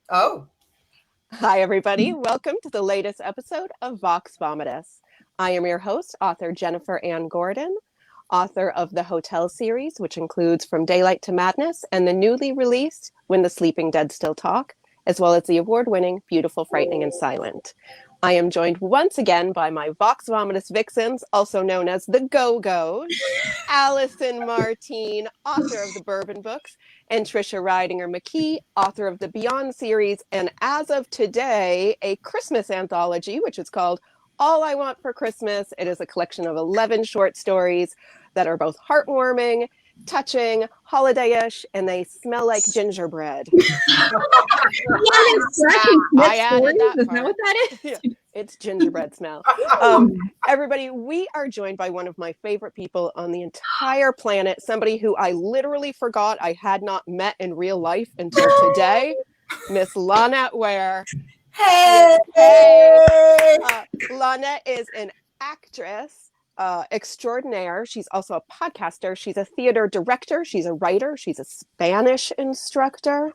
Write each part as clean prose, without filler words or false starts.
Oh. Hi, everybody. Welcome to the latest episode of Vox Vomitus. I am your host, author Jennifer Ann Gordon, author of the Hotel series, which includes From Daylight to Madness and the newly released When the Sleeping Dead Still Talk, as well as the award-winning Beautiful, Frightening, and Silent. I am joined once again by my Vox Vomitus vixens, also known as the Go-Go's, Allison Martine, author of the Bourbon Books, and Trisha Ridinger McKee, author of the Beyond series, and as of today, a Christmas anthology, which is called All I Want for Christmas. It is a collection of 11 short stories that are both heartwarming, touching, holiday-ish, and they smell like gingerbread. I added that. Is that what that is? Yeah, it's gingerbread smell. Everybody, we are joined by one of my favorite people on the entire planet, somebody who I literally forgot I had not met in real life until today, Miss Lanette Ware. Hey! Lanette is an actress extraordinaire. She's also a podcaster. She's a theater director. She's a writer. She's a Spanish instructor.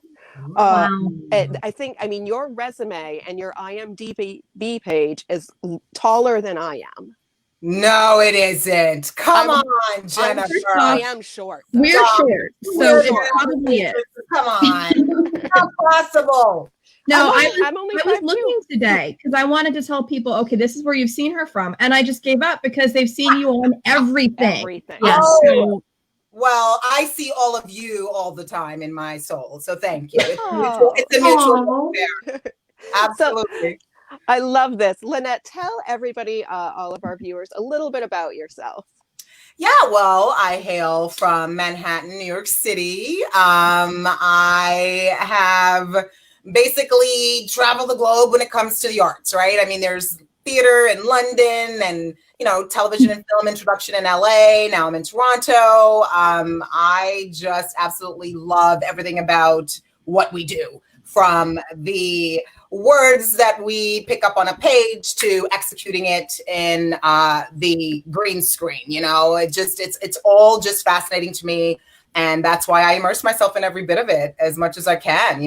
Wow. I mean, your resume and your IMDb page is taller than I am. No, it isn't. Come on, Jennifer. I am short. Though. We're short, so it probably is. Come on. It's not possible. No, I was looking today because I wanted to tell people, okay, this is where you've seen her from. And I just gave up because they've seen you on everything. Everything. Yes. Oh. So, Well, I see all of you all the time in my soul. So thank you. It's a mutual affair. Absolutely. So, I love this. Lanette, tell everybody, all of our viewers, a little bit about yourself. Yeah, well, I hail from Manhattan, New York City. I have basically traveled the globe when it comes to the arts, right? I mean, there's theater in London and, television and film introduction in LA. Now I'm in Toronto. I just absolutely love everything about what we do, from the words that we pick up on a page to executing it in the green screen. It's all just fascinating to me. And that's why I immerse myself in every bit of it as much as I can,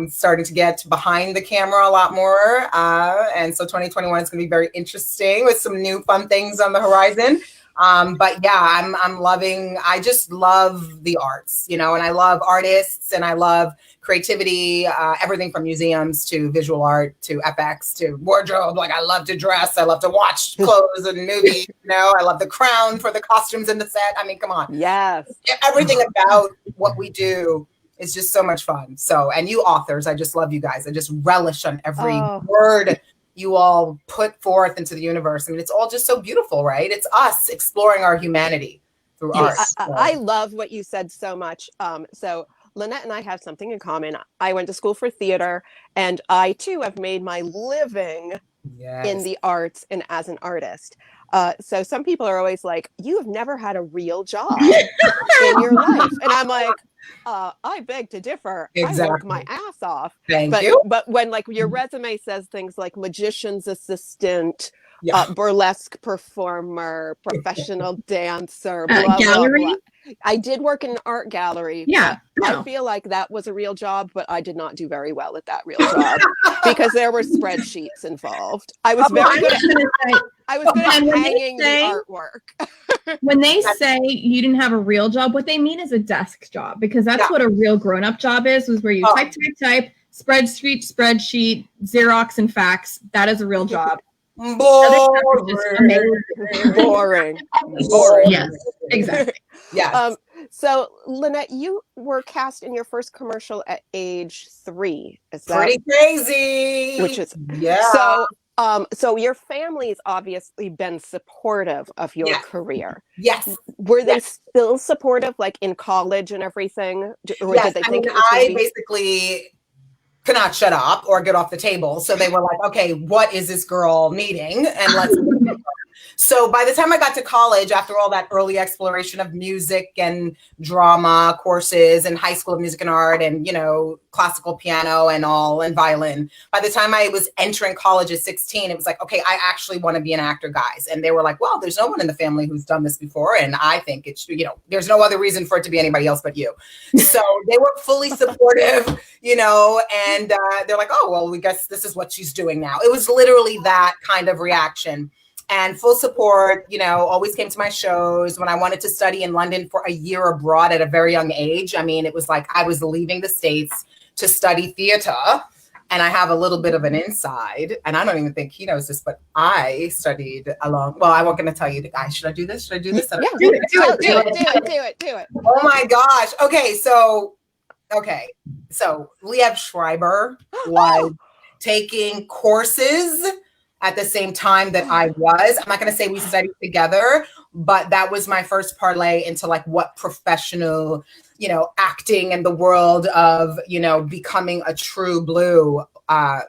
starting to get behind the camera a lot more. And so 2021 is going to be very interesting with some new fun things on the horizon. But yeah, I just love the arts, and I love artists and I love creativity, everything from museums to visual art to FX to wardrobe. Like I love to dress. I love to watch clothes and movies, I love the crown for the costumes in the set. I mean, come on. Yes. Everything about what we do is just so much fun. So, and you authors, I just love you guys. I just relish on every word you all put forth into the universe. I mean, it's all just so beautiful, right? It's us exploring our humanity through art. I love what you said so much. So Lanette and I have something in common. I went to school for theater, and I too have made my living in the arts and as an artist. So some people are always like, you have never had a real job in your life. And I'm like, I beg to differ. Exactly. I work my ass off. Thank you. But when your resume says things like magician's assistant, burlesque performer, professional dancer, blah, gallery. blah, blah. I did work in an art gallery. Yeah. I feel like that was a real job, but I did not do very well at that real job because there were spreadsheets involved. I was very good at hanging the artwork. When they say you didn't have a real job, what they mean is a desk job, because that's what a real grown-up job is where you type, spreadsheet, Xerox and fax. That is a real job. Boring. Yes, exactly. Yes. So, Lanette, you were cast in your first commercial at age 3. Is that pretty crazy? Which is So your family's obviously been supportive of your career. Yes. Were they still supportive, like in college and everything? Or did they think I basically could not shut up or get off the table. So they were like, okay, what is this girl needing? And let's So by the time I got to college, after all that early exploration of music and drama courses and high school of music and art and, classical piano and all and violin, by the time I was entering college at 16, it was like, okay, I actually want to be an actor, guys. And they were like, well, there's no one in the family who's done this before. And I think it's, there's no other reason for it to be anybody else but you. So they were fully supportive, and they're like, oh, well, we guess this is what she's doing now. It was literally that kind of reaction. And full support, always came to my shows. When I wanted to study in London for a year abroad at a very young age, it was like I was leaving the States to study theater. And I have a little bit of an inside, and I don't even think he knows this, but I studied well, I wasn't going to tell you the guy. Should I do this? Yeah, do it. Oh my gosh. Okay. So Liev Schreiber was taking courses at the same time that I was. I'm not going to say we studied together, but that was my first parlay into like what professional, acting and the world of, becoming a true blue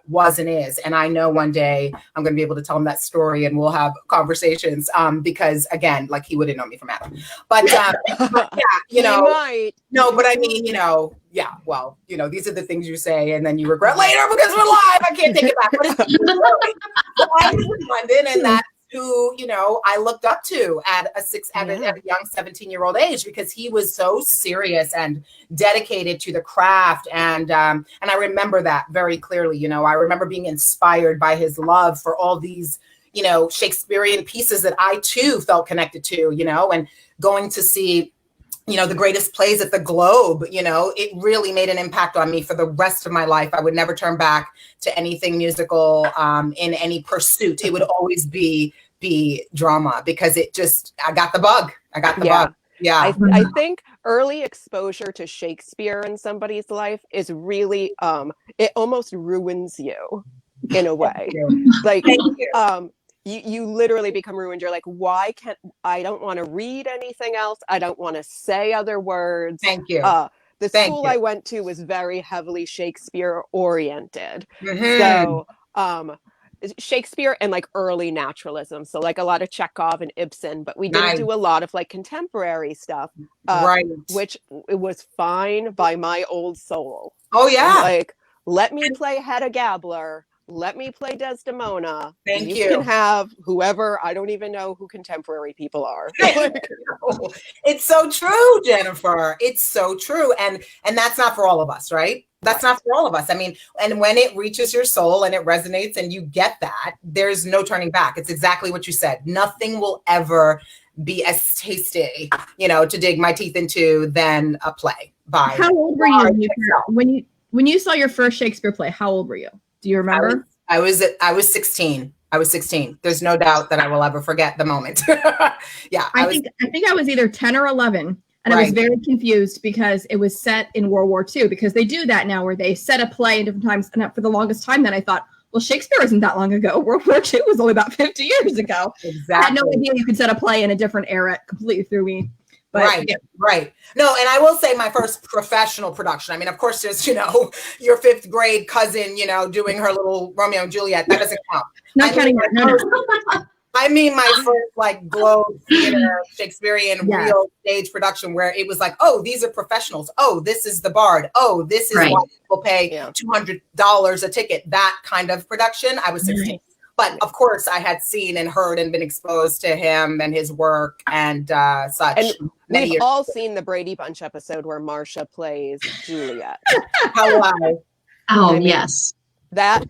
was and is. And I know one day I'm going to be able to tell him that story and we'll have conversations because again, like he wouldn't know me from Adam. But yeah, might. No, but I mean, yeah, well, these are the things you say and then you regret later because we're live. I can't take it back. But it's so I was in London, and that's who, I looked up to at a young 17-year-old age because he was so serious and dedicated to the craft. And I remember that very clearly. I remember being inspired by his love for all these, Shakespearean pieces that I too felt connected to, and going to see the greatest plays at the Globe, it really made an impact on me for the rest of my life. I would never turn back to anything musical in any pursuit. It would always be drama because I got the bug. Bug. Yeah. I think early exposure to Shakespeare in somebody's life is really, it almost ruins you in a way. Like, you literally become ruined. You're like, why can't I don't want to read anything else. I don't want to say other words. Thank you. The school I went to was very heavily Shakespeare oriented. So Shakespeare and like early naturalism. So like a lot of Chekhov and Ibsen, but we didn't do a lot of like contemporary stuff, which it was fine by my Ole Soul. Oh yeah. Like, let me play Hedda Gabler. Let me play Desdemona. Thank you. You can have whoever. I don't even know who contemporary people are. It's so true, Jennifer. It's so true. And that's not for all of us, right? That's not for all of us. And when it reaches your soul and it resonates and you get that, there's no turning back. It's exactly what you said. Nothing will ever be as tasty, to dig my teeth into than a play by. How old were you when you saw your first Shakespeare play? How old were you? Do you remember? I was 16. I was 16. There's no doubt that I will ever forget the moment. Yeah. I think I was either 10 or 11. And I was very confused because it was set in World War II, because they do that now where they set a play in different times. And for the longest time, then I thought, well, Shakespeare isn't that long ago. World War II was only about 50 years ago. Exactly. I had no idea you could set a play in a different era. It completely threw me. But, right. No, and I will say my first professional production. Of course, there's, your fifth grade cousin, doing her little Romeo and Juliet. That doesn't count. Not counting that. No. My first Globe Theater Shakespearean real stage production where it was like, oh, these are professionals. Oh, this is the Bard. Oh, this is why people pay $200 a ticket. That kind of production. I was 16. But of course, I had seen and heard and been exposed to him and his work and such. And we've all seen the Brady Bunch episode where Marcia plays Juliet. Hello. Oh, yes. That,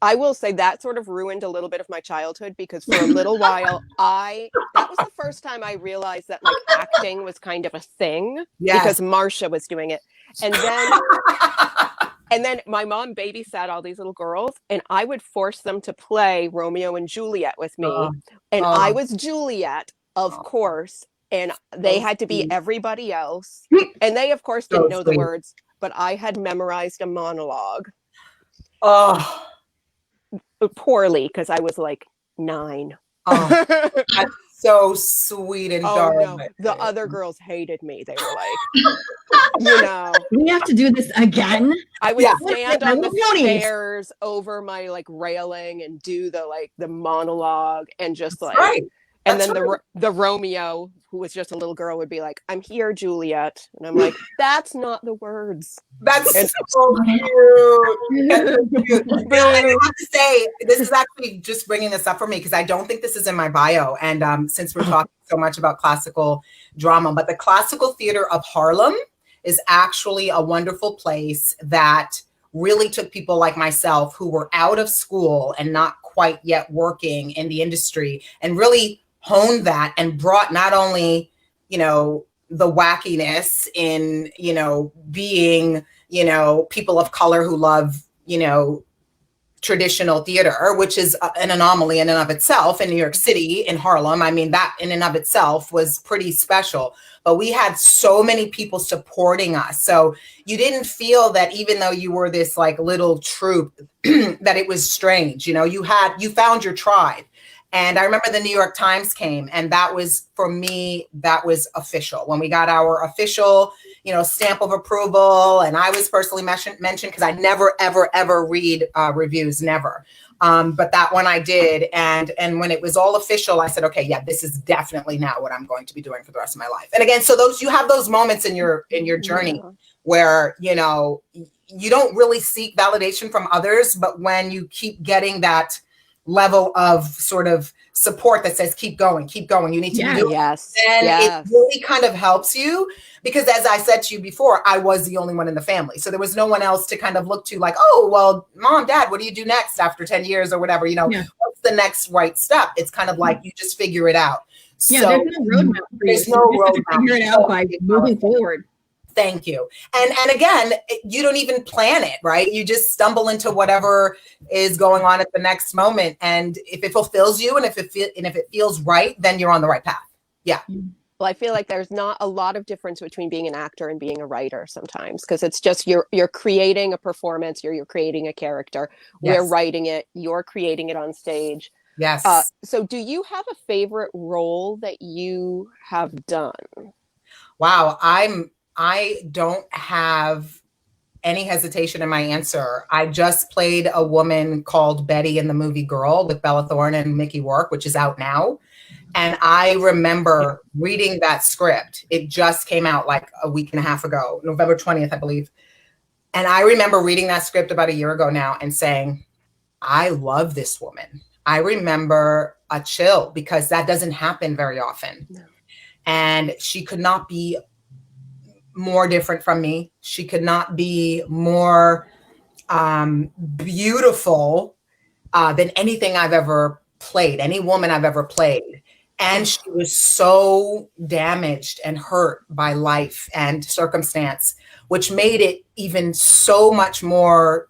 I will say, that sort of ruined a little bit of my childhood, because for a little while, that was the first time I realized that acting was kind of a thing, because Marcia was doing it. And then my mom babysat all these little girls, and I would force them to play Romeo and Juliet with me. I was Juliet, of course, and they had to be everybody else. And they, of course, didn't know the words, but I had memorized a monologue. Oh, poorly, because I was 9. That's so sweet and dark. No. The other girls hated me. They were like, we have to do this again. I would stand on the stairs over my railing and do the monologue and just And then the Romeo, who was just a little girl, would be like, "I'm here, Juliet," and I'm like, "That's not the words." That's And- so cute. That's so cute. Now, I have to say, this is actually just bringing this up for me because I don't think this is in my bio. And since we're talking so much about classical drama, but the Classical Theater of Harlem is actually a wonderful place that really took people like myself who were out of school and not quite yet working in the industry and really honed that and brought not only, the wackiness in, being, people of color who love, traditional theater, which is an anomaly in and of itself in New York City, in Harlem. I mean, that in and of itself was pretty special. But we had so many people supporting us. So you didn't feel that even though you were this like little troupe, that it was strange. You found your tribe. And I remember the New York Times came, and that was, for me, that was official. When we got our official, stamp of approval, and I was personally mentioned because I never, ever, ever read reviews, never. But that one I did. And when it was all official, I said, okay, yeah, this is definitely now what I'm going to be doing for the rest of my life. And again, so you have those moments in your journey where, you don't really seek validation from others, but when you keep getting that level of sort of support that says, keep going, you need to do it. Yes. And it really kind of helps you because, as I said to you before, I was the only one in the family. So there was no one else to kind of look to like, oh, well, mom, dad, what do you do next after 10 years or whatever? What's the next right step? It's kind of like you just figure it out. Yeah, there's no roadmap for you. There's no roadmap. Figure it out by moving forward. Thank you. And again, you don't even plan it, right? You just stumble into whatever is going on at the next moment. And if it fulfills you and if it feels right, then you're on the right path. Yeah. Well, I feel like there's not a lot of difference between being an actor and being a writer sometimes, because it's just you're creating a performance, you're creating a character. Yes. We're writing it, you're creating it on stage. Yes. So do you have a favorite role that you have done? Wow. I don't have any hesitation in my answer. I just played a woman called Betty in the movie Girl with Bella Thorne and Mickey Rourke, which is out now. And I remember reading that script. It just came out like a week and a half ago, November 20th, I believe. And I remember reading that script about a year ago now and saying, I love this woman. I remember a chill because that doesn't happen very often. No. And she could not be more different from me. She could not be more beautiful than anything I've ever played, any woman I've ever played. And she was so damaged and hurt by life and circumstance, which made it even so much more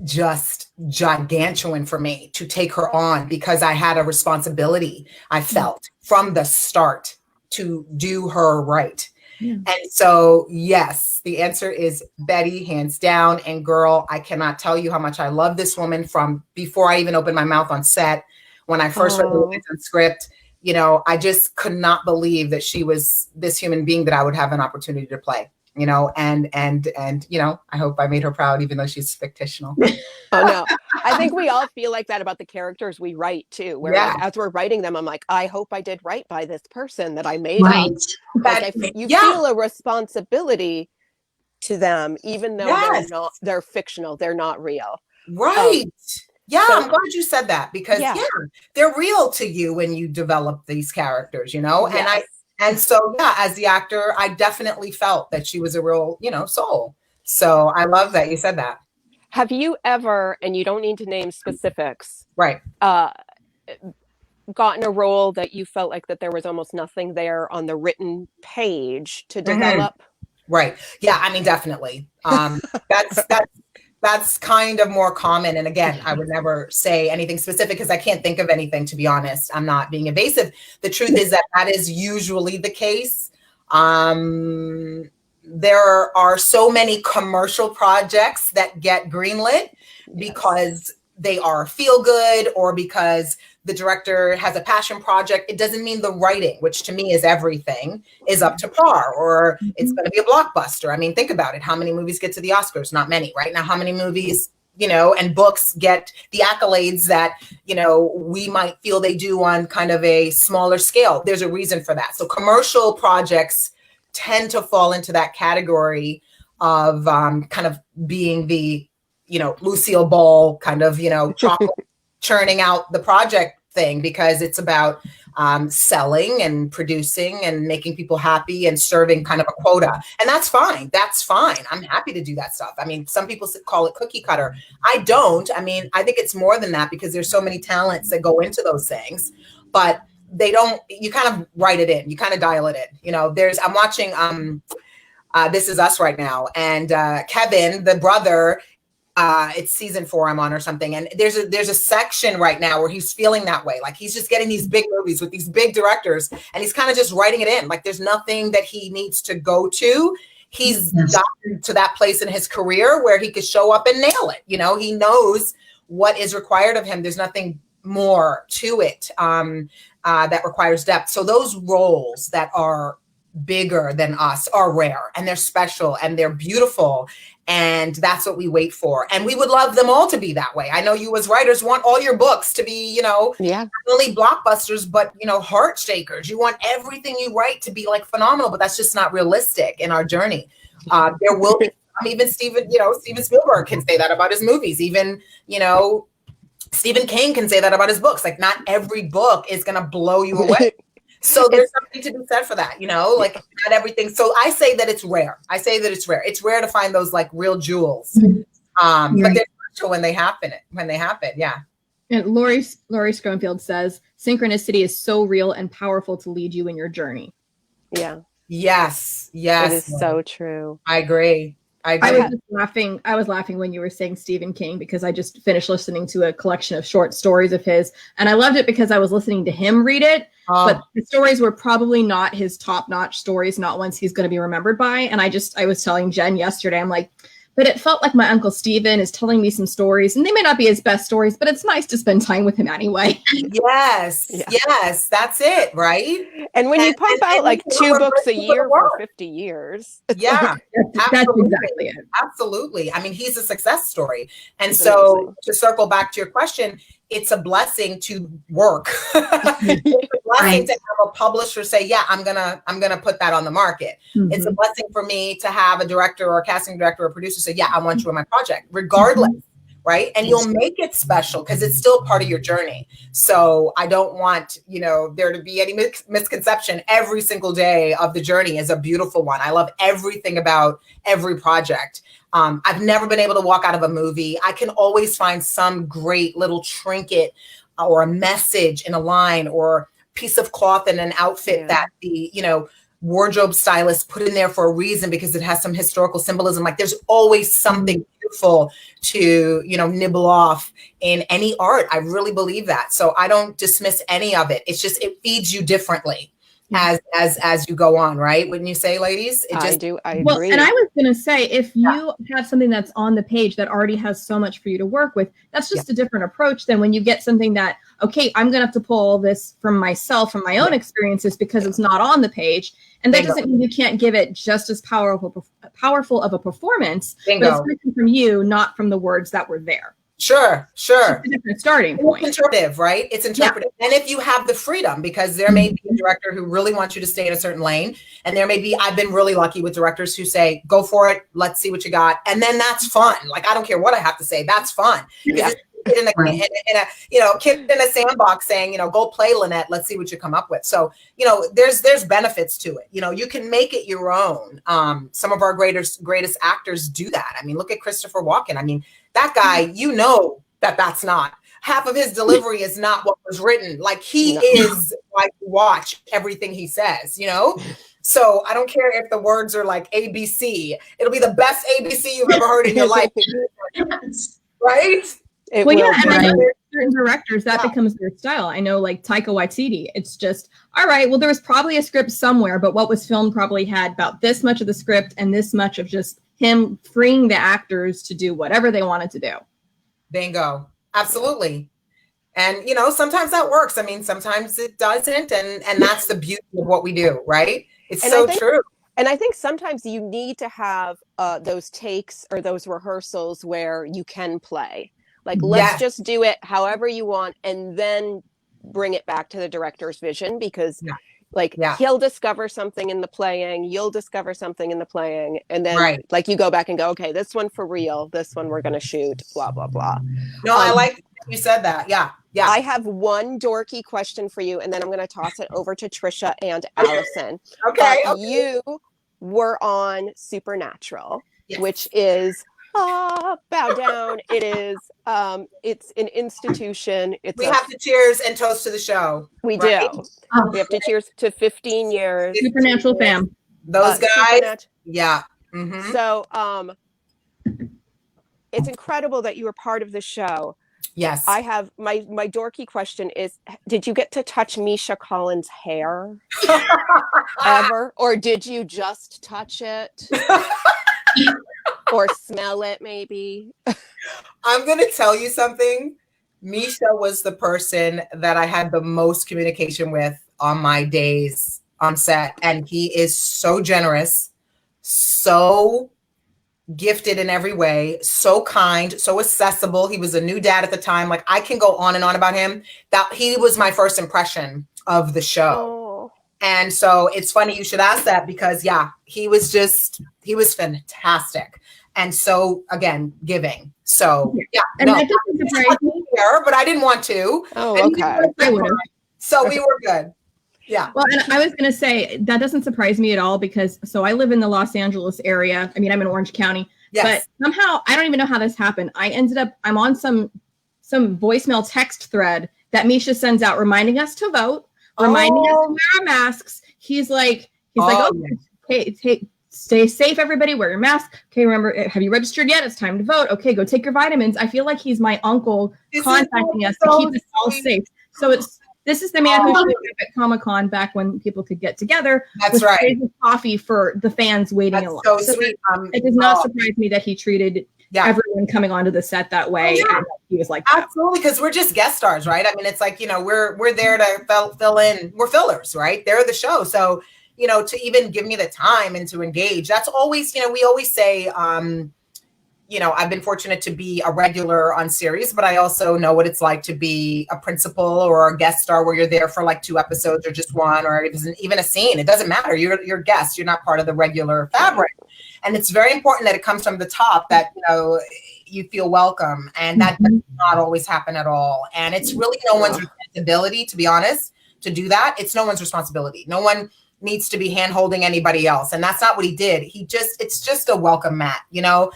just gigantuan for me to take her on because I had a responsibility, I felt, from the start to do her right. Yeah. And so, yes, the answer is Betty, hands down. And girl, I cannot tell you how much I love this woman from before I even opened my mouth on set. When I first read the script, I just could not believe that she was this human being that I would have an opportunity to play. And I hope I made her proud, even though she's fictional. Oh, no. I think we all feel like that about the characters we write, too. Where as we're writing them, I'm like, I hope I did right by this person that I made. Right. Like you feel a responsibility to them, even though they're fictional. They're not real. Right. I'm glad you said that because, they're real to you when you develop these characters, Yes. And so, as the actor, I definitely felt that she was a real, soul. So I love that you said that. Have you ever, and you don't need to name specifics, right? Gotten a role that you felt like that there was almost nothing there on the written page to develop? Right. Yeah. I mean, definitely. That's kind of more common. And again, I would never say anything specific because I can't think of anything, to be honest. I'm not being evasive. The truth is that is usually the case. There are so many commercial projects that get greenlit because they are feel good or because the director has a passion project. It doesn't mean the writing, which to me is everything, is up to par or it's going to be a blockbuster. I mean, think about it. How many movies get to the Oscars? Not many, right? Now, how many movies and books get the accolades that, we might feel they do on kind of a smaller scale. There's a reason for that. So commercial projects tend to fall into that category of kind of being the, Lucille Ball kind of, chocolate churning out the project thing, because it's about selling and producing and making people happy and serving kind of a quota. And that's fine. That's fine. I'm happy to do that stuff. I mean, some people call it cookie cutter. I don't. I mean, I think it's more than that, because there's so many talents that go into those things, but they don't, you kind of write it in, you kind of dial it in. I'm watching This Is Us right now, and Kevin, the brother, it's season 4 I'm on or something. And there's a section right now where he's feeling that way. Like he's just getting these big movies with these big directors, and he's kind of just writing it in. Like there's nothing that he needs to go to. He's gotten to that place in his career where he could show up and nail it. He knows what is required of him. There's nothing more to it that requires depth. So those roles that are bigger than us are rare, and they're special, and they're beautiful. And that's what we wait for. And we would love them all to be that way. I know you as writers want all your books to be, not only blockbusters, but, heart shakers. You want everything you write to be like phenomenal, but that's just not realistic in our journey. There will be, even Steven Spielberg can say that about his movies. Even, Stephen King can say that about his books. Like not every book is going to blow you away. So there's something to be said for that, like not everything. So I say that it's rare. It's rare to find those like real jewels. But they're special when they happen. Yeah. And Laurie Scronfield says, synchronicity is so real and powerful to lead you in your journey. Yeah. Yes. It is so true. I agree. I was laughing when you were saying Stephen King, because I just finished listening to a collection of short stories of his, and I loved it because I was listening to him read it. But the stories were probably not his top-notch stories, not ones he's going to be remembered by. And I was telling Jen yesterday, I'm like, but it felt like my Uncle Stephen is telling me some stories, and they may not be his best stories, but it's nice to spend time with him anyway. Yes, that's it, right? And when you pump out like 2 books a year for 50 years. Yeah, that's exactly it. Absolutely. I mean, he's a success story. And so amazing. To circle back to your question, it's a blessing to work. It's a blessing to have a publisher say, yeah, I'm gonna put that on the market. Mm-hmm. It's a blessing for me to have a director or a casting director or a producer say, yeah, I want you in my project, regardless. Right. And you'll make it special because it's still part of your journey. So I don't want, there to be any misconception. Every single day of the journey is a beautiful one. I love everything about every project. I've never been able to walk out of a movie. I can always find some great little trinket or a message in a line or piece of cloth in an outfit that the, wardrobe stylist put in there for a reason, because it has some historical symbolism. Like there's always something beautiful to, nibble off in any art. I really believe that. So I don't dismiss any of it. It's just, it feeds you differently as you go on, right? Wouldn't you say, ladies? I agree. Well, and I was going to say, if you have something that's on the page that already has so much for you to work with, that's just a different approach than when you get something that, okay, I'm going to have to pull all this from myself, from my own experiences, because it's not on the page. And that doesn't mean you can't give it just as powerful of a performance, but it's written from you, not from the words that were there. Sure. It's a different starting point. It's interpretive, right? It's interpretive. Yeah. And if you have the freedom, because there may be a director who really wants you to stay in a certain lane. And there may be, I've been really lucky with directors who say, go for it. Let's see what you got. And then that's fun. Like, I don't care what I have to say. That's fun. Yeah. In a kid in a sandbox saying, go play Lanette. Let's see what you come up with. So, there's benefits to it. You can make it your own. Some of our greatest actors do that. I mean, look at Christopher Walken. I mean, that guy, that's not half of his delivery is not what was written. Like he is like, watch everything he says, So I don't care if the words are like ABC. It'll be the best ABC you've ever heard in your life. Right? And I know there's certain directors that becomes their style. I know, like Taika Waititi, it's just, all right, well, there was probably a script somewhere, but what was filmed probably had about this much of the script and this much of just him freeing the actors to do whatever they wanted to do. Bingo. Absolutely. And, sometimes that works. I mean, sometimes it doesn't. And that's the beauty of what we do, right? It's so true. And I think sometimes you need to have those takes or those rehearsals where you can play. Like, let's just do it however you want, and then bring it back to the director's vision, because he'll discover something in the playing, you'll discover something in the playing, and then like you go back and go, okay, this one for real, this one we're going to shoot, blah, blah, blah. No, I like you said that. Yeah. Yeah. I have one dorky question for you, and then I'm going to toss it over to Trisha and Allison. Okay. You were on Supernatural, which is bow down. It is it's an institution. We have to cheers and toast to the show. We do. We have to cheers to 15 years. Supernatural fam. Those guys. Yeah. Mm-hmm. So it's incredible that you were part of the show. Yes. I have my dorky question is, did you get to touch Misha Collins' hair ever? Or did you just touch it? Or smell it, maybe? I'm going to tell you something. Misha was the person that I had the most communication with on my days on set. And he is so generous, so gifted in every way, so kind, so accessible. He was a new dad at the time. Like, I can go on and on about him. That he was my first impression of the show. And so it's funny you should ask that, because he was fantastic. And so again, giving. So and that doesn't surprise me. But I didn't want to. Oh, okay. So we were good. Yeah. Well, and I was going to say, that doesn't surprise me at all, because I live in the Los Angeles area. I mean, I'm in Orange County, but somehow I don't even know how this happened. I'm on some voicemail text thread that Misha sends out reminding us to vote, reminding us to wear our masks. He's like, hey, stay safe, everybody, wear your mask. Okay, remember, have you registered yet? It's time to vote. Okay, go take your vitamins. I feel like he's my uncle contacting us to keep us all safe. So this is the man who showed up at Comic-Con back when people could get together. That's right. With coffee for the fans waiting in line. So sweet. It does not surprise me that he treated everyone coming onto the set that way. And he was like that. Absolutely, because we're just guest stars, right? I mean, it's like, we're there to fill in. We're fillers, right? They're the show. So, to even give me the time and to engage, that's always, we always say, I've been fortunate to be a regular on series, but I also know what it's like to be a principal or a guest star, where you're there for like 2 episodes or just one, or even a scene. It doesn't matter. You're a guest. You're not part of the regular fabric. And it's very important that it comes from the top, that, you feel welcome. And that does not always happen at all. And it's really no one's responsibility, to be honest, to do that. It's no one's responsibility. No one needs to be hand-holding anybody else. And that's not what he did. It's just a welcome mat, And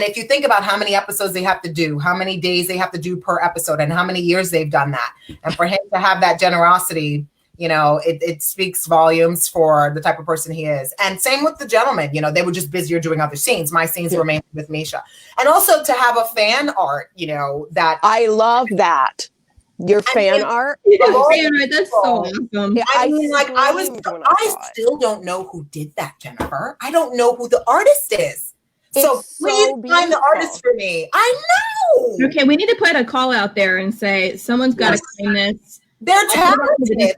if you think about how many episodes they have to do, how many days they have to do per episode, and how many years they've done that. And for him to have that generosity, it speaks volumes for the type of person he is. And same with the gentleman, they were just busier doing other scenes. My scenes remained with Misha. And also to have a fan art, that I love that. Your fan art? That's so awesome. I still don't know who did that, Jennifer. I don't know who the artist is. So please find the artist for me. I know. Okay, we need to put a call out there and say, someone's got to claim this. They're talented. They're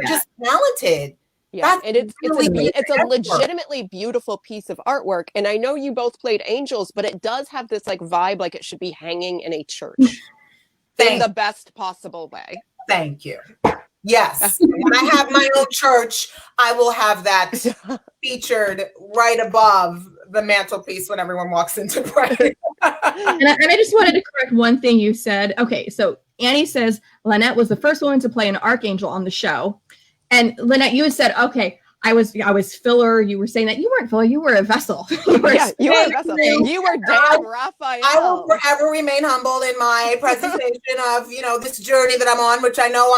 just talented. Yeah, and it's a legitimately beautiful piece of artwork. And I know you both played angels, but it does have this like vibe, like it should be hanging in a church in the best possible way. Thank you. Yes. When I have my own church, I will have that featured right above the mantelpiece when everyone walks in to pray. and I just wanted to correct one thing you said. Okay, so Annie says Lanette was the first woman to play an archangel on the show. And Lanette, you said, okay, I was filler. You were saying that you weren't filler, you were a vessel. You were a vessel. You were Dan Raphael. I will forever remain humble in my presentation of, this journey that I'm on, which I know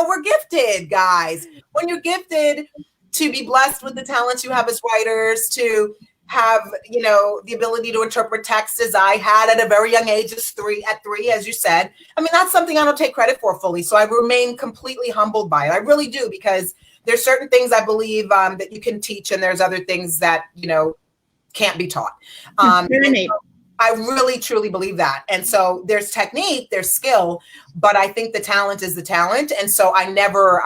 we're gifted, guys. When you're gifted to be blessed with the talents you have as writers, to have, the ability to interpret text as I had at a very young age, at three, as you said. I mean, that's something I don't take credit for fully. So I remain completely humbled by it. I really do, because there's certain things I believe that you can teach, and there's other things that, can't be taught. I really truly believe that. And so there's technique, there's skill, but I think the talent is the talent. And so I never,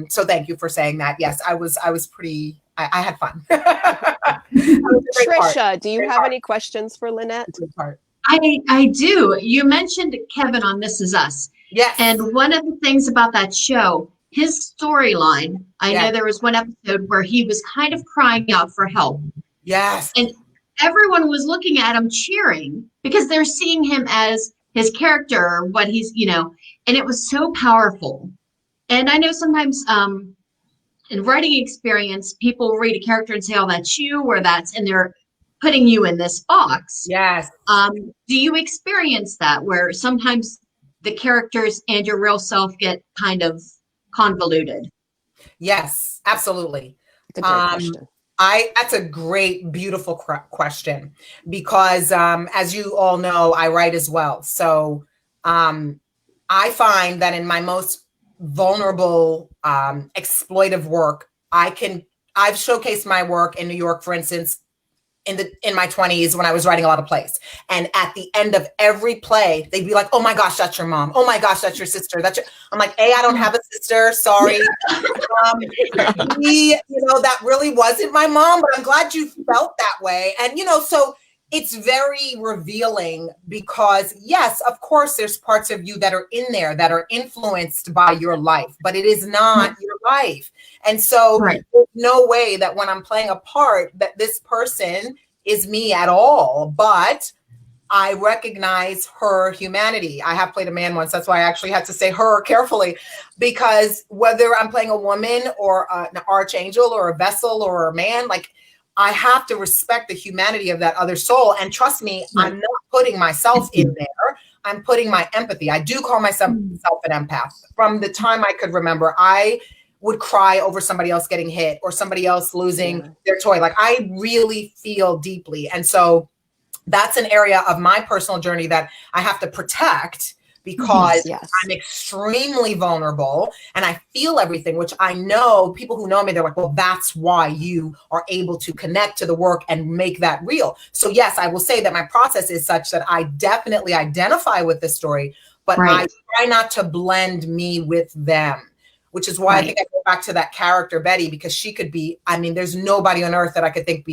so thank you for saying that. Yes, I was pretty, I had fun. Trisha, do you have any questions for Lanette? I do. You mentioned Kevin on This Is Us. Yes. And one of the things about that show, his storyline, I know there was one episode where he was kind of crying out for help. Yes. And everyone was looking at him cheering because they're seeing him as his character, what he's, and it was so powerful. And I know sometimes in writing experience, people read a character and say, oh, that's you, or that's, and they're putting you in this box. Yes. Do you experience that where sometimes the characters and your real self get kind of convoluted? Yes, absolutely. It's a great question. That's a great, beautiful question because as you all know, I write as well. So I find that in my most vulnerable, exploitive work, I've showcased my work in New York, for instance, in my 20s when I was writing a lot of plays. And at the end of every play, they'd be like, oh my gosh, that's your mom. Oh my gosh, that's your sister. I'm like, I don't have a sister. Sorry. That really wasn't my mom, but I'm glad you felt that way. And, so it's very revealing because yes, of course, there's parts of you that are in there that are influenced by your life, but it is not your life. And so there's no way that when I'm playing a part that this person is me at all, but I recognize her humanity. I have played a man once. That's why I actually had to say her carefully, because whether I'm playing a woman or an archangel or a vessel or a man, like I have to respect the humanity of that other soul. And trust me, I'm not putting myself in there. I'm putting my empathy. I do call myself an empath. From the time I could remember, I would cry over somebody else getting hit or somebody else losing their toy. Like I really feel deeply. And so that's an area of my personal journey that I have to protect because I'm extremely vulnerable and I feel everything, which I know people who know me, they're like, well, that's why you are able to connect to the work and make that real. So yes, I will say that my process is such that I definitely identify with the story, but I try not to blend me with them, which is why I think I go back to that character, Betty, because she could be, there's nobody on earth that I could think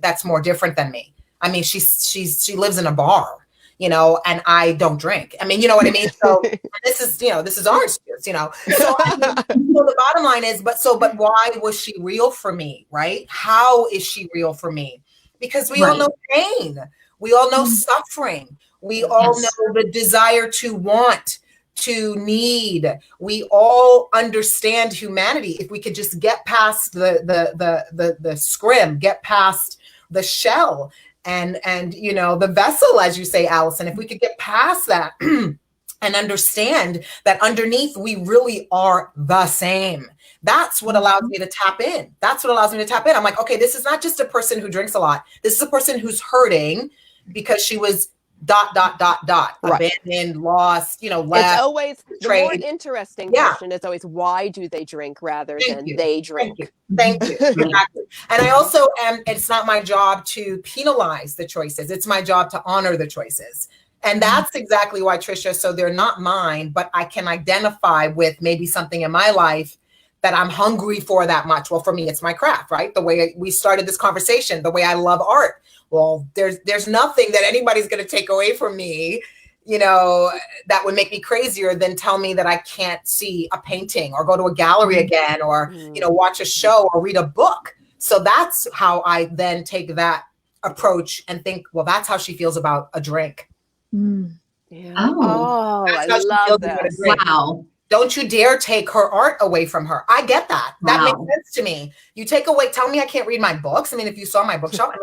that's more different than me. She lives in a bar, and I don't drink. You know what I mean? So this is orange juice, So, so the bottom line is, but why was she real for me, right? How is she real for me? Because we all know pain. We all know suffering. We all know the desire to want, to need. We all understand humanity. If we could just get past the scrim, get past the shell, and the vessel, as you say, Allison, if we could get past that and understand that underneath we really are the same. That's what allows me to tap in. I'm like, okay, this is not just a person who drinks a lot. This is a person who's hurting because she was ... abandoned, lost, left. It's always the more interesting question is always, why do they drink rather than they drink? Thank you. Exactly. And I also it's not my job to penalize the choices. It's my job to honor the choices. And that's exactly why, Trisha, so they're not mine, but I can identify with maybe something in my life that I'm hungry for that much. Well, for me, it's my craft, right? The way we started this conversation, the way I love art. Well, there's nothing that anybody's going to take away from me, that would make me crazier than tell me that I can't see a painting or go to a gallery again or, watch a show or read a book. So that's how I then take that approach and think, well, that's how she feels about a drink. Yeah. Oh, I love that. Wow. Don't you dare take her art away from her. I get that. That makes sense to me. You take away, tell me I can't read my books. If you saw my bookshelf,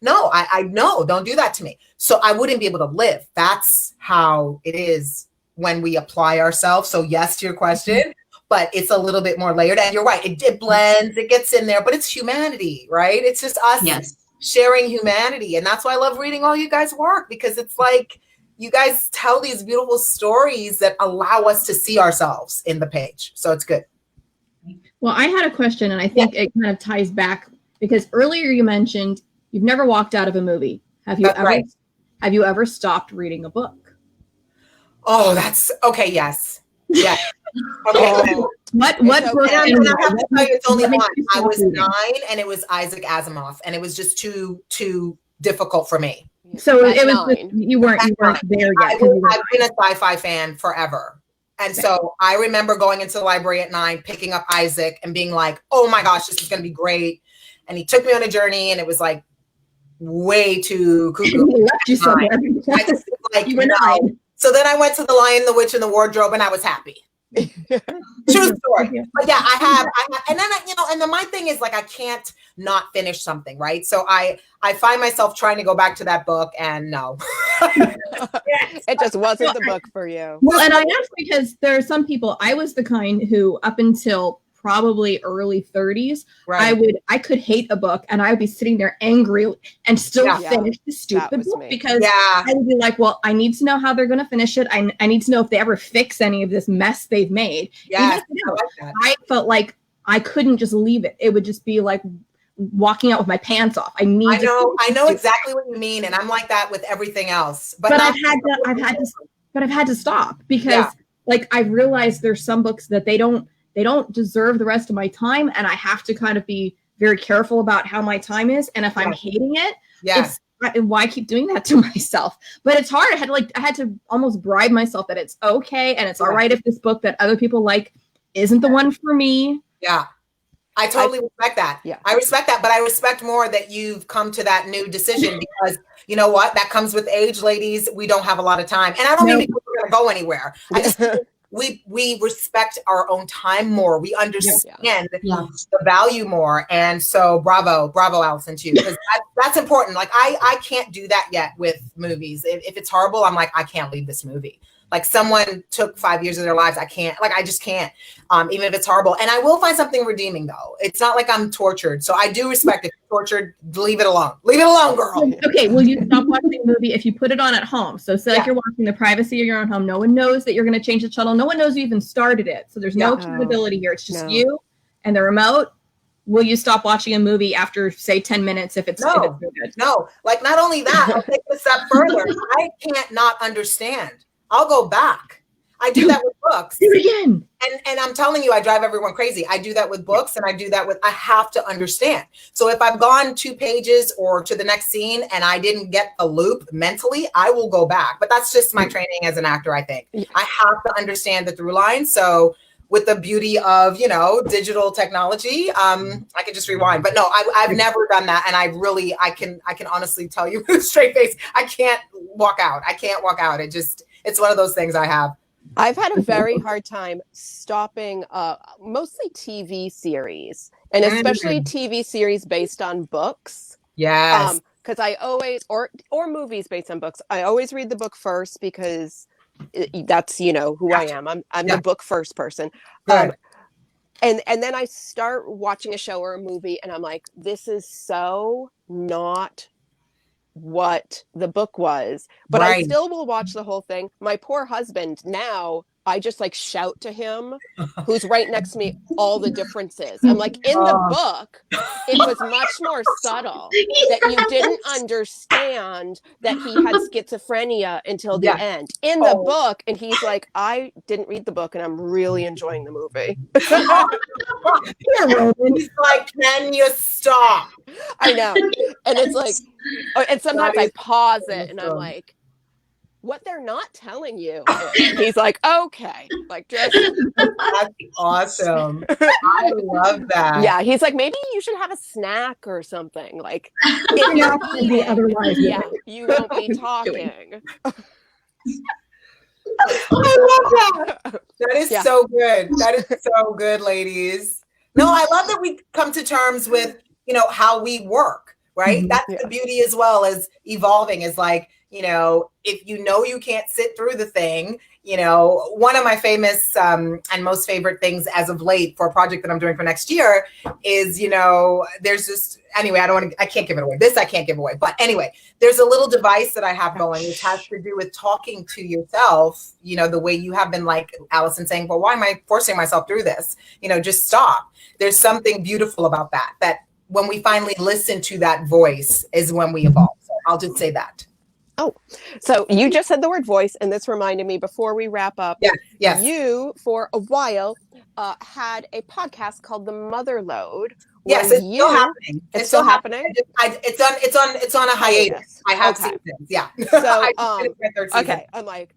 no, I know, don't do that to me. So I wouldn't be able to live. That's how it is when we apply ourselves. So yes, to your question, but it's a little bit more layered. And you're right. It blends, it gets in there, but it's humanity, right? It's just us sharing humanity. And that's why I love reading all you guys' work, because it's like, you guys tell these beautiful stories that allow us to see ourselves in the page. So it's good. Well, I had a question, and I think it kind of ties back, because earlier you mentioned you've never walked out of a movie. Have you ever? Right. Have you ever stopped reading a book? Oh, that's okay. Yes. Yeah. Okay. What And I have book? to tell you, it's only what makes one. you I stop was reading? 9, and it was Isaac Asimov, and it was just too difficult for me. So At it was 9. you weren't there yet. 'cause you were I've been a sci-fi fan forever. And so I remember going into the library at 9, picking up Isaac and being like, oh my gosh, this is going to be great. And he took me on a journey, and it was like way too cuckoo. He left you somewhere. I just was like, You were no. 9. So then I went to The Lion, the Witch, and the Wardrobe, and I was happy. True story. But yeah, I have, and then and then my thing is like, I can't not finish something, right? So I find myself trying to go back to that book, and no. It just wasn't the book for you. Well, and I asked because there are some people, I was the kind who up until probably early 30s, Right. I could hate a book and I would be sitting there angry and still Yeah. finish the stupid was book me. because Yeah. I would be like, well, I need to know how they're going to finish it. I need to know if they ever fix any of this mess they've made. Yes, Even I now, like that. I felt like I couldn't just leave it. It would just be like walking out with my pants off. I know exactly what you mean, and I'm like that with everything else. But But not- I've had to stop because Yeah. like I realized there's some books that they don't deserve the rest of my time, and I have to kind of be very careful about how my time is. And if I'm hating it, yes. why keep doing that to myself? But it's hard. I had to almost bribe myself that it's okay and it's all right if this book that other people like isn't the one for me. Yeah. I totally respect that. Yeah. I respect that, but I respect more that you've come to that new decision because you know what? That comes with age, ladies. We don't have a lot of time. And I don't mean because we're going to go anywhere. I just we respect our own time more. We understand the value more. And so bravo, Allison, too. Because that's important. Like I can't do that yet with movies. If it's horrible, I'm like, I can't leave this movie. Like someone took 5 years of their lives. I just can't, even if it's horrible. And I will find something redeeming though. It's not like I'm tortured. So I do respect it. Tortured, leave it alone. Leave it alone, girl. Okay, will you stop watching a movie if you put it on at home? So say like you're watching the privacy of your own home. No one knows that you're going to change the channel. No one knows you even started it. So there's no accountability here. It's just you and the remote. Will you stop watching a movie after say 10 minutes if it's good? No, like not only that, I'll take this step further. I can't not understand. I'll go back. I do that with books. Do it again. And I'm telling you, I drive everyone crazy. I do that with books and I do that I have to understand. So if I've gone 2 pages or to the next scene and I didn't get a loop mentally, I will go back. But that's just my training as an actor, I think. I have to understand the through line. So with the beauty of, digital technology, I can just rewind. But no, I've never done that. And I can honestly tell you with a straight face, I can't walk out. It's one of those things I have. I've had a very hard time stopping mostly TV series, and especially TV series based on books. Yes. Because I always, or movies based on books, I always read the book first because that's, who I am. I'm the book first person. And then I start watching a show or a movie and I'm like, this is so not what the book was, but I still will watch the whole thing. My poor husband, now I just like shout to him, who's right next to me, all the differences. I'm like, in the book, it was much more subtle that you didn't understand that he had schizophrenia until the end. In the book, and he's like, I didn't read the book and I'm really enjoying the movie. He's like, can you stop? I know. And it's like, and sometimes I pause it and I'm like, what they're not telling you. He's like, okay, like just. That's awesome. I love that. Yeah, he's like, maybe you should have a snack or something. Like, if you're eating, otherwise, you won't be talking. I love that. That is so good. That is so good, ladies. No, I love that we come to terms with, how we work, right? Mm-hmm. That's the beauty as well as evolving is like, if you can't sit through the thing, one of my famous and most favorite things as of late for a project that I'm doing for next year is, there's just, anyway, I can't give it away. This I can't give away. But anyway, there's a little device that I have going, which has to do with talking to yourself, the way you have been like Allison saying, well, why am I forcing myself through this? Just stop. There's something beautiful about that when we finally listen to that voice is when we evolve. So I'll just say that. Oh, so you just said the word voice, and this reminded me before we wrap up. Yes. You, for a while, had a podcast called The Mother Load. Yes, it's still happening. It's still happening. It's on a hiatus. I have seasons. Yeah. So okay, I'm like,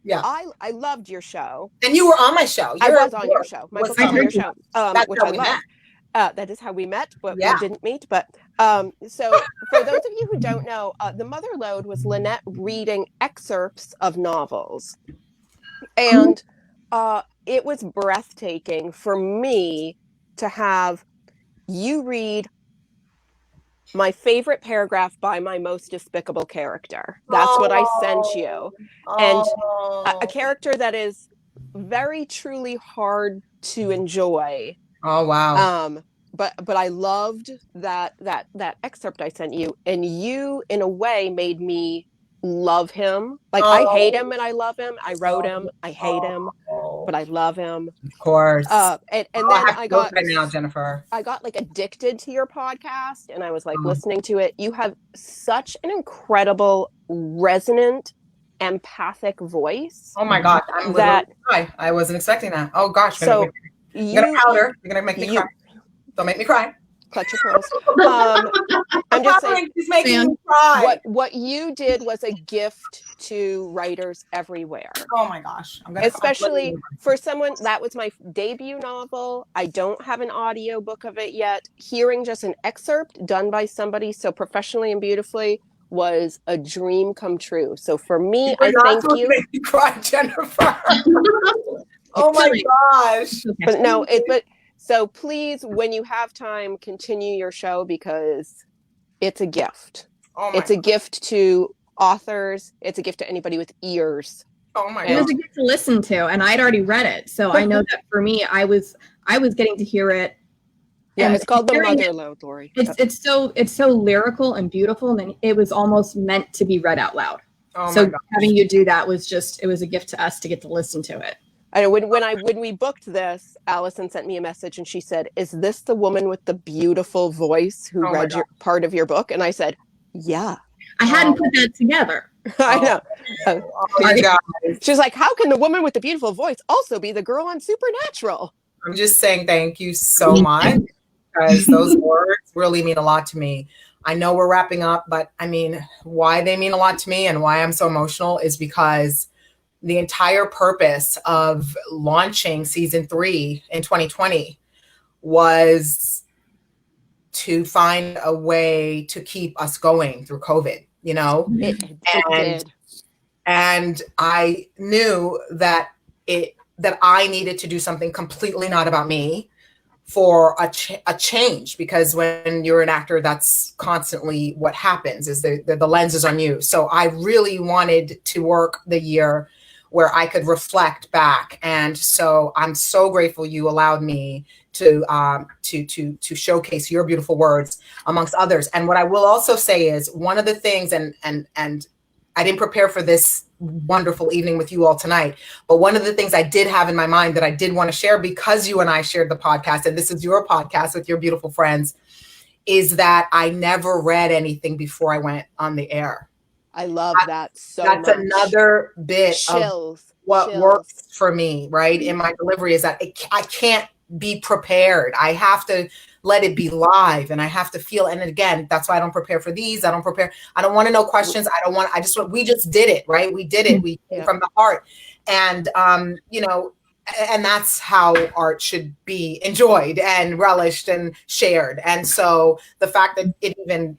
yeah. I loved your show, and you were on my show. I was on your show. My book was on your show, which I loved. That is how we met, but we didn't meet. But so for those of you who don't know, The Mother Load was Lanette reading excerpts of novels. And it was breathtaking for me to have you read my favorite paragraph by my most despicable character. That's what I sent you. And a character that is very truly hard to enjoy. Oh, wow. But I loved that excerpt I sent you, and you in a way made me love him. Like I hate him and I love him. I wrote him, I hate him, but I love him. Of course. And then I got right now, Jennifer. I got like addicted to your podcast, and I was like listening to it. You have such an incredible, resonant, empathic voice. Oh my God. I wasn't expecting that. Oh gosh. So you're gonna powder. You're gonna make me cry. Don't make me cry. Clutch your pearls. I'm just saying, she's making me cry. What you did was a gift to writers everywhere. Oh my gosh. Especially for someone, that was my debut novel. I don't have an audio book of it yet. Hearing just an excerpt done by somebody so professionally and beautifully was a dream come true. So for me, I thank you. Make me cry, Jennifer. Oh my gosh. But so please, when you have time, continue your show because it's a gift. It's a gift to authors. It's a gift to anybody with ears. Oh my God. It was a gift to listen to, and I'd already read it. So I know that for me, I was getting to hear it. Yeah, it's called The Mother Load, Lori. It's so lyrical and beautiful, and it was almost meant to be read out loud. So having you do that was it was a gift to us to get to listen to it. I know when we booked this, Allison sent me a message and she said, "Is this the woman with the beautiful voice who read part of your book?" And I said, "Yeah." I hadn't put that together. I know. Oh my God. She's like, "How can the woman with the beautiful voice also be the girl on Supernatural?" I'm just saying thank you so much because those words really mean a lot to me. I know we're wrapping up, but I mean, why they mean a lot to me and why I'm so emotional is because the entire purpose of launching season 3 in 2020 was to find a way to keep us going through COVID, you know? And I knew that I needed to do something completely not about me for a change, because when you're an actor, that's constantly what happens is the lens is on you. So I really wanted to work the year where I could reflect back. And so I'm so grateful you allowed me to showcase your beautiful words amongst others. And what I will also say is one of the things, and I didn't prepare for this wonderful evening with you all tonight, but one of the things I did have in my mind that I did want to share, because you and I shared the podcast, and this is your podcast with your beautiful friends, is that I never read anything before I went on the air. I love that so much. That's another bit of what works for me, right? In my delivery is that I can't be prepared. I have to let it be live and I have to feel. And again, that's why I don't prepare for these. I don't want to know questions. We just did it, right? We did it. We came from the heart. And, and that's how art should be enjoyed and relished and shared. And so the fact that it even,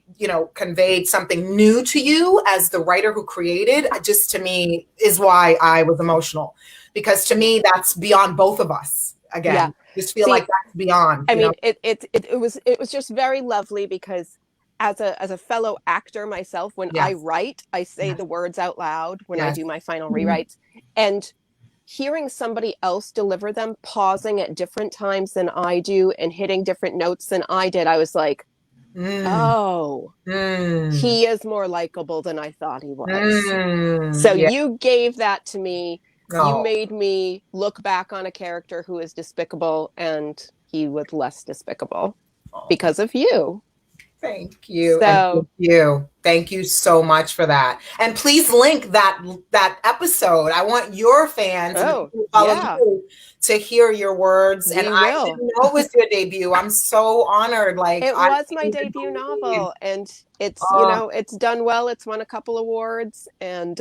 conveyed something new to you as the writer who created, just to me is why I was emotional, because to me, that's beyond both of us. Again, just feel like that's beyond. I mean, it was just very lovely because as a fellow actor myself, when I write, I say the words out loud when I do my final rewrites, and hearing somebody else deliver them, pausing at different times than I do and hitting different notes than I did, I was like, he is more likable than I thought he was. So you gave that to me. You made me look back on a character who is despicable, and he was less despicable because of you. Thank you. So, and thank you. Thank you so much for that. And please link that episode. I want your fans and the people who follow you to hear your words. We and will. I didn't know it was your debut. I'm so honored. Like, it was my debut novel, and it's it's done well. It's won a couple awards, and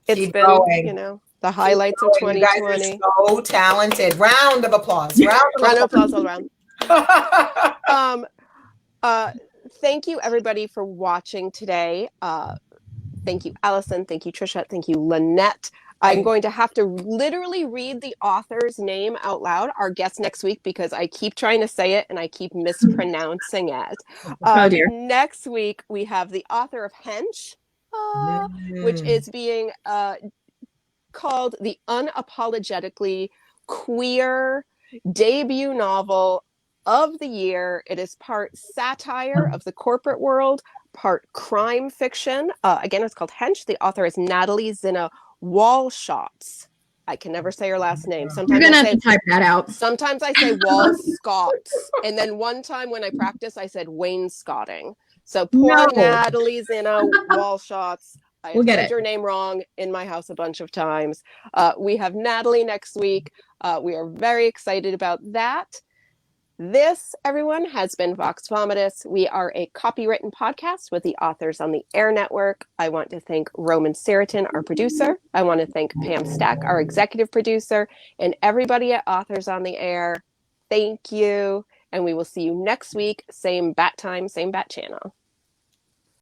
it's been going. The highlights of 2020. You guys are so talented. Round of applause. Round of applause all around. Thank you everybody for watching today. Thank you, Allison. Thank you, Trisha. Thank you, Lanette. I'm going to have to literally read the author's name out loud, our guest next week, because I keep trying to say it and I keep mispronouncing it. Next week, we have the author of Hench, which is being called the unapologetically queer debut novel of the year. It is part satire of the corporate world, part crime fiction. Again, it's called Hench. The author is Natalie Zinna Walshots. I can never say her last name. Sometimes you're gonna have to type that out. Sometimes I say Walscott, and then one time when I practice, I said wainscoting. So poor Natalie Zinna Walshots. I have said your name wrong in my house a bunch of times. We have Natalie next week. We are very excited about that. This, everyone, has been Vox Vomitus. We are a copywritten podcast with the Authors on the Air Network. I want to thank Roman Saratin, our producer. I want to thank Pam Stack, our executive producer, and everybody at Authors on the Air. Thank you. And we will see you next week. Same bat time, same bat channel.